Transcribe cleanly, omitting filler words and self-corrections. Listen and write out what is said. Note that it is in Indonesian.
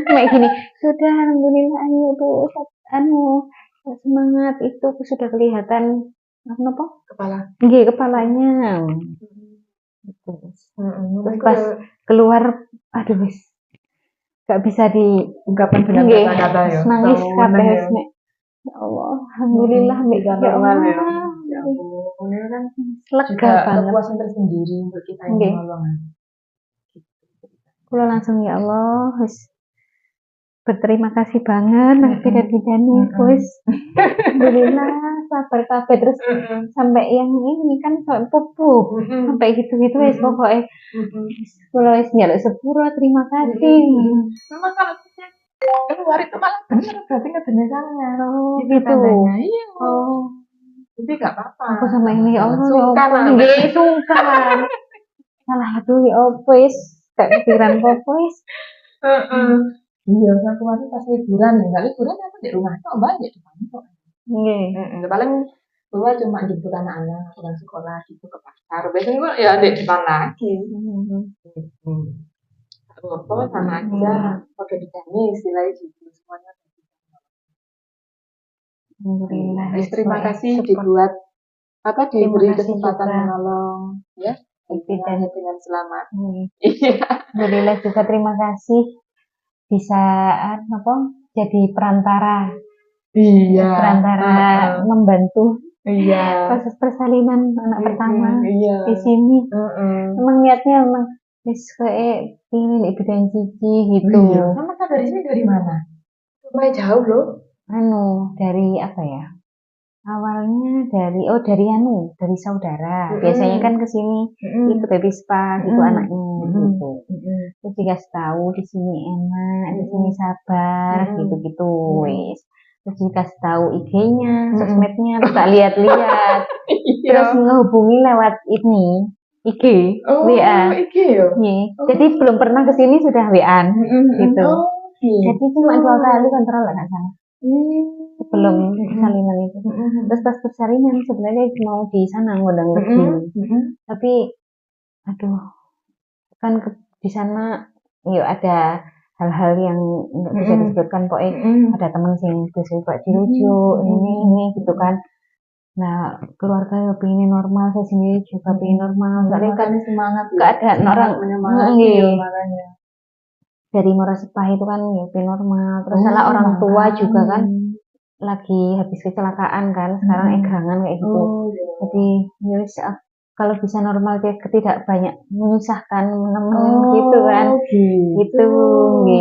kayak gini. Sudah alhamdulillah ayo tuh semangat itu sudah kelihatan apa? Kepala. Nggih, kepalanya. Terus pas keluar aduh wis gak bisa ungkapkan dengan nggih, kata-kata ya. nangis kabeh wis nek. Ya Allah, alhamdulillah bisa ya normal ya. Allah. Ya ampun, ini kan Lega juga banget. kepuasan tersendiri untuk kita yang Nggih. menolong. Kula langsung ya Allah wis berterima kasih banget nang bidan-bidane wis alhamdulillah sabar kabeh terus sampai yang ini kan sampai pupuk sampai gitu-gitu wis pokoknya kula wis njaluk sepuro terima kasih. Memang kalau keluar itu malah bener berarti kebenarannya. Oh Itu gitu. tandanya. Iya. Oh. Jadi gak apa-apa. Aku sama ini ya Allah Sungkan ya Allah nggih sungkan. Salah aduh ya apa wis gak kepikiran apa wis. Iya, saya kemarin pas liburan ya, nggak liburan aku di rumah kok banyak di kantor. Nggih. Paling keluar cuma jemput anak-anak pulang sekolah gitu ke pasar. Biasanya gue ya di depan lagi. Apa sama aja, pakai ditanya istilahnya gitu semuanya. Alhamdulillah. Terima kasih dibuat apa diberi kesempatan menolong ya. Dengan selamat. Iya. Alhamdulillah juga terima kasih bisa apa jadi perantara. Iya. Perantara membantu. Iya. Proses persalinan anak pertama iya. di sini. Emang niatnya emang wis kayak pingin bidan cici gitu. Iya. Sama kan dari sini dari mana? Lumayan jauh loh. Dari apa ya? Awalnya dari saudara. Biasanya kan ke sini itu baby spa gitu anaknya gitu. Terus dikasih tahu di sini enak, di sini sabar gitu-gitu wis. Terus dikasih tahu IG-nya, sosmednya, terus tak lihat-lihat. Terus menghubungi lewat ini IG, WA. IG ya? Jadi belum pernah ke sini sudah WA gitu. Jadi cuma 2 kali kontrol enggak salah. Sebelum persalinan itu. Terus pas persalinan sebenarnya mau di sana ngundang lagi. Tapi aduh kan di sana yuk ada hal-hal yang nggak bisa disebutkan pokoknya ada teman sing bisa buat dirujuk ini gitu kan. Nah keluarga yang pengen normal, saya sendiri juga pengen normal. Soalnya kan semangat nggak ada orang makanya. Dari Muara Sepah itu kan ya pengen normal. Terus salah orang tua juga kan lagi habis kecelakaan kan sekarang egrangan kayak gitu. Jadi ya kalau bisa normal dia tidak banyak menyusahkan gitu kan gitu.